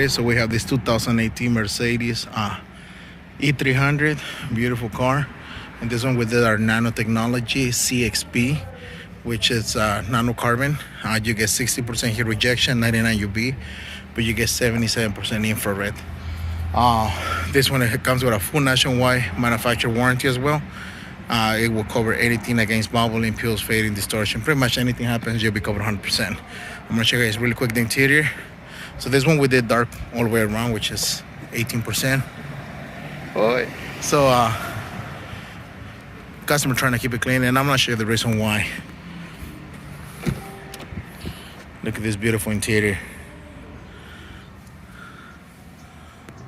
started. So we have this 2018 Mercedes E300, beautiful car. And this one we did our nanotechnology CXP, which is nano carbon. You get 60% heat rejection, 99 UV, but you get 77% infrared. This one, it comes with a full nationwide manufacturer warranty as well. It will cover anything against bubbling, peels, fading, distortion. Pretty much anything happens, you'll be covered 100%. I'm gonna show you guys really quick the interior. So this one we did dark all the way around, which is 18%. So customer trying to keep it clean, and I'm not sure the reason why. Look at this beautiful interior.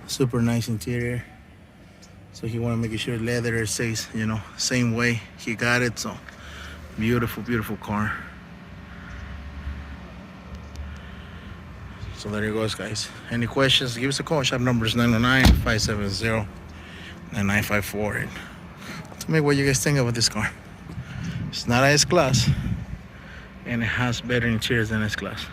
Super nice interior. So he want to make sure leather stays, you know, same way he got it. So beautiful, beautiful car. So there you goes, guys. Any questions, give us a call. Shop number is 909-570-9954. Tell me what you guys think about this car. It's not S-Class, and it has better interiors than S-Class.